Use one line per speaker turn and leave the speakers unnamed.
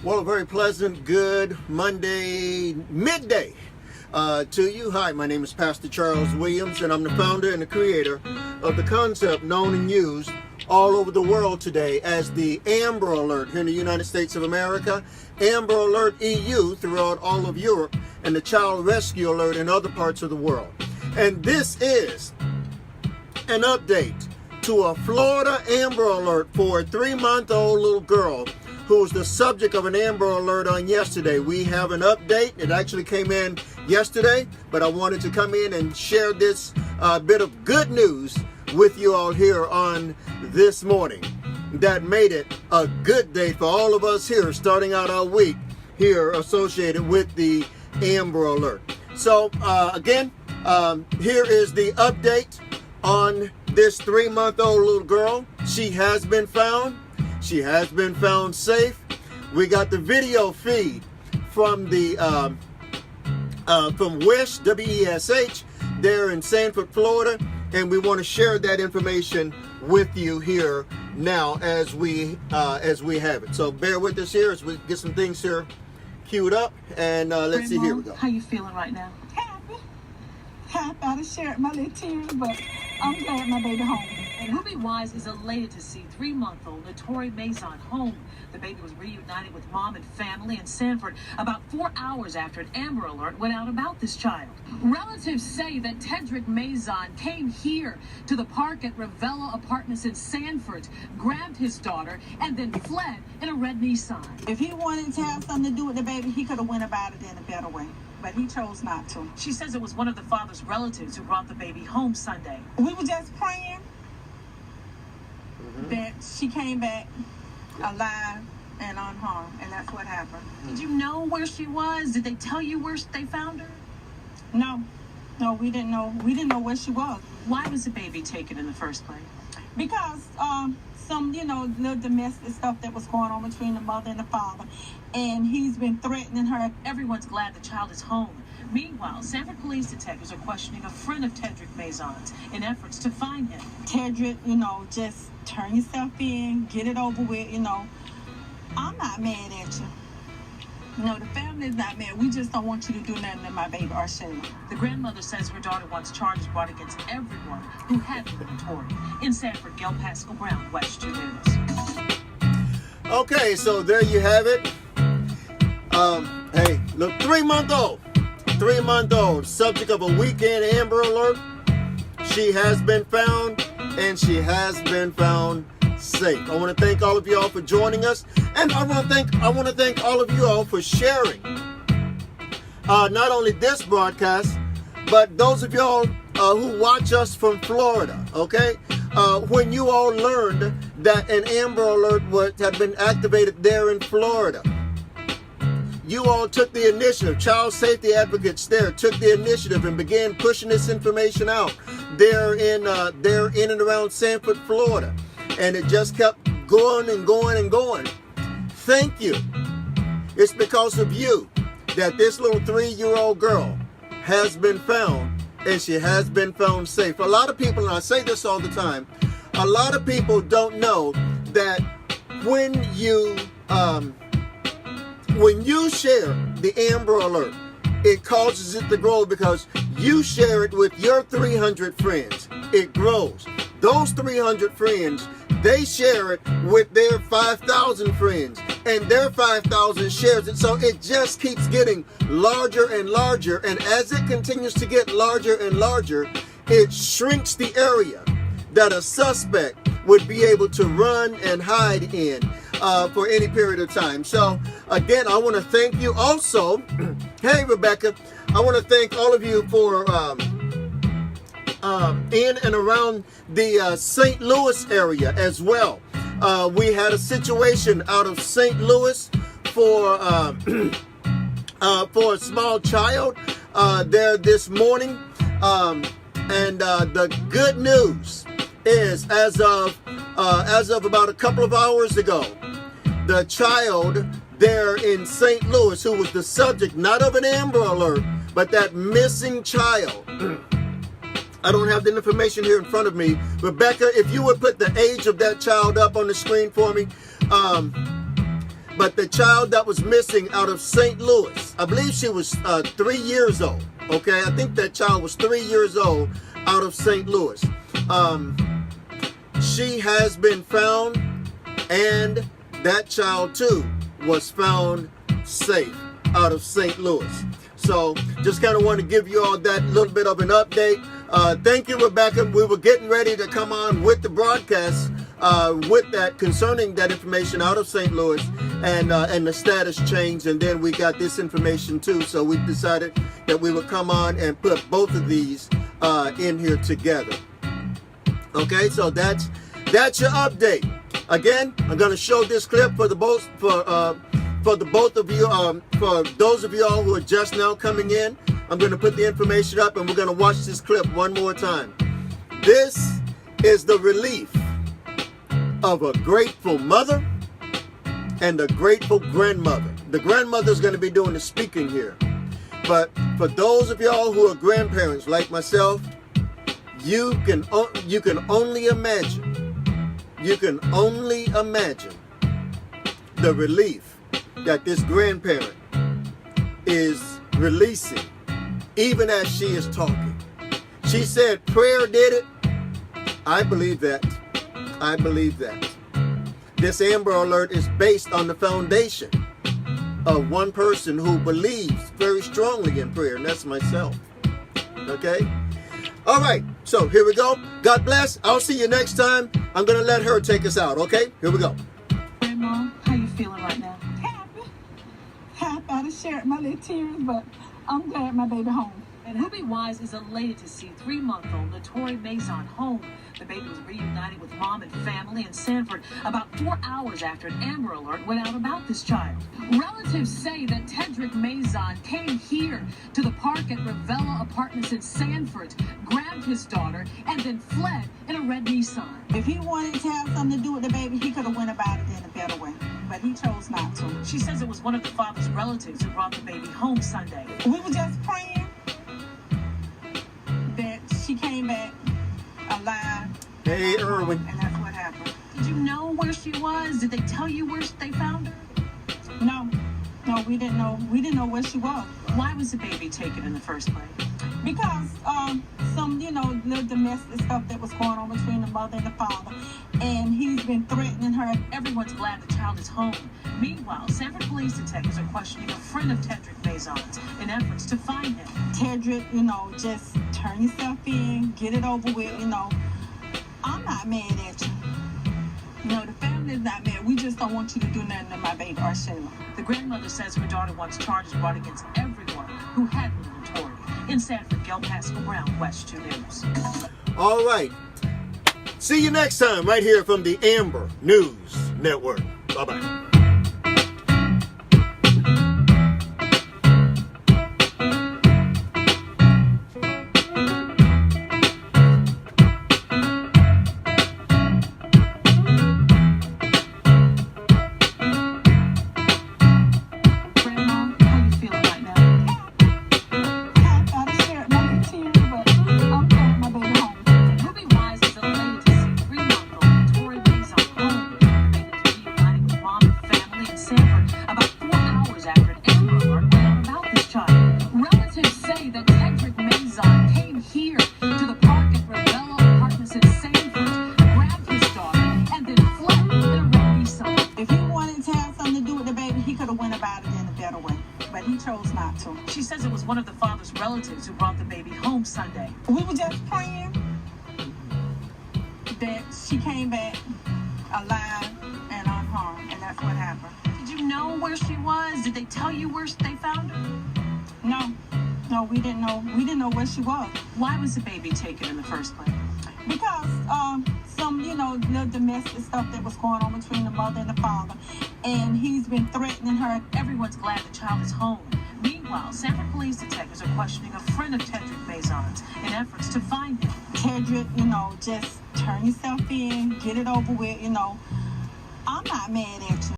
Well, a very pleasant, good Monday midday to you. Hi, my name is Pastor Charles Williams, and I'm the founder and the creator of the concept known and used all over the world today as the Amber Alert here in the United States of America, Amber Alert EU throughout all of Europe, and the Child Rescue Alert in other parts of the world. And this is an update to a Florida Amber Alert for a 3-month-old little girl who was the subject of an Amber Alert on yesterday. We have an update. It actually came in yesterday, but I wanted to come in and share this bit of good news with you all here on this morning. That made it a good day for all of us here, starting out our week here associated with the Amber Alert. So again, here is the update on this 3-month-old little girl. She has been found. She has been found safe. We got the video feed from the from WESH, W-E-S-H, there in Sanford, Florida, and we want to share that information with you here now as we have it. So bear with us here as we get some things here queued up, and let's see. Here we go.
How you feeling right now?
Happy. I done shared my little tears, but I'm glad my baby home.
Ruby Wise is elated to see 3-month-old Na'Tori Mazion home. The baby was reunited with mom and family in Sanford about 4 hours after an Amber Alert went out about this child. Relatives say that Tedrick Mazion came here to the park at Ravello Apartments in Sanford, grabbed his daughter, and then fled in a red Nissan.
If he wanted to have something to do with the baby, he could have went about it in a better way, but he chose not to.
She says it was one of the father's relatives who brought the baby home Sunday.
We were just praying that she came back alive and unharmed, and that's what happened.
Did you know where she was? Did they tell you where they found her?
No, we didn't know. We didn't know where she was.
Why was the baby taken in the first place?
Because some, little domestic stuff that was going on between the mother and the father, and he's been threatening her.
Everyone's glad the child is home. Meanwhile, Sanford police detectives are questioning a friend of Tedrick Mazion's in efforts to find him.
Tedrick, just turn yourself in, get it over with, I'm not mad at you. No, the family's not mad. We just don't want you to do nothing to my baby or Shayla.
The grandmother says her daughter wants charges brought against everyone who had been Na'Tori. In Sanford, Gail Pascal Brown, West 2 News.
Okay, so there you have it. Hey, look, 3-month-old, subject of a weekend Amber Alert. She has been found, and she has been found safe. I want to thank all of you all for joining us, and I want to thank all of you all for sharing not only this broadcast, but those of y'all who watch us from Florida. Okay, when you all learned that an Amber Alert had been activated there in Florida, you all took the initiative. Child safety advocates there took the initiative and began pushing this information out there in and around Sanford, Florida. And it just kept going and going and going. Thank you. It's because of you that this little 3-year-old girl has been found, and she has been found safe. A lot of people, and I say this all the time, a lot of people don't know that when you share the Amber Alert, it causes it to grow because you share it with your 300 friends. It grows. Those 300 friends, they share it with their 5,000 friends, and their 5,000 shares it. So it just keeps getting larger and larger. And as it continues to get larger and larger, it shrinks the area that a suspect would be able to run and hide in for any period of time. So again, I want to thank you also. Hey, Rebecca, I want to thank all of you for in and around the St. Louis area as well. We had a situation out of St. Louis for a small child there this morning, and the good news is, as of about a couple of hours ago, the child there in St. Louis, who was the subject not of an Amber Alert, but that missing child. I don't have the information here in front of me. Rebecca, if you would put the age of that child up on the screen for me. but the child that was missing out of St. Louis, I believe she was 3 years old. Okay, I think that child was 3 years old out of St. Louis. She has been found, and that child too was found safe out of St. Louis. So just kind of want to give you all that little bit of an update. Thank you, Rebecca. We were getting ready to come on with the broadcast with that concerning that information out of St. Louis, and the status changed, and then we got this information too. So we decided that we would come on and put both of these in here together. Okay, so that's your update. Again, I'm going to show this clip for the both of you, for those of y'all who are just now coming in. I'm going to put the information up, and we're going to watch this clip one more time. This is the relief of a grateful mother and a grateful grandmother. The grandmother is going to be doing the speaking here. But for those of y'all who are grandparents like myself, you can only imagine. You can only imagine the relief that this grandparent is releasing, even as she is talking. She said prayer did it. I believe that. I believe that. This Amber Alert is based on the foundation of one person who believes very strongly in prayer, and that's myself. Okay? All right, so here we go. God bless. I'll see you next time. I'm going to let her take us out, okay? Here we go.
Grandma, how you feeling right now?
Happy. I just shared my little tears, but I'm glad my baby home.
And Ruby Wise is elated to see 3-month-old Na'Tori Mazion home. The baby was reunited with mom and family in Sanford about 4 hours after an Amber Alert went out about this child. Relatives say that Tedrick Mazion came here to the park at Ravella Apartments in Sanford, grabbed his daughter, and then fled in a red Nissan.
If he wanted to have something to do with the baby, he could have went about it in a better way, but he chose not to.
She says it was one of the father's relatives who brought the baby home Sunday.
We were just praying that she came back alive.
Hey, Irwin.
And that's what happened.
Did you know where she was? Did they tell you where they found her?
No, we didn't know. We didn't know where she was.
Why was the baby taken in the first place?
Because some, little domestic stuff that was going on between the mother and the father. And he's been threatening her.
Everyone's glad the child is home. Meanwhile, Sanford police detectives are questioning a friend of Tedrick Mazion's in efforts to find him.
Tedrick, just turn yourself in, get it over with, I'm not mad at you. No, the family's not mad. We just don't want you to do nothing to my baby or Shayla.
The grandmother says her daughter wants charges brought against everyone who had Na'Tori. In Sanford, Gail Pascal Brown, West 2 News.
All right. See you next time right here from the Amber News Network. Bye-bye.
But he chose not to.
She says it was one of the father's relatives who brought the baby home Sunday.
We were just praying that she came back alive and unharmed, and that's what happened.
Did you know where she was? Did they tell you where they found her?
No, we didn't know. We didn't know where she was.
Why was the baby taken in the first place?
Because some, little domestic stuff that was going on between the mother and the father. And he's been threatening her.
Everyone's glad the child is home. Meanwhile, Sanford police detectives are questioning a friend of Tedrick Mazion's in efforts to find him.
Tedrick, just turn yourself in, get it over with, I'm not mad at you.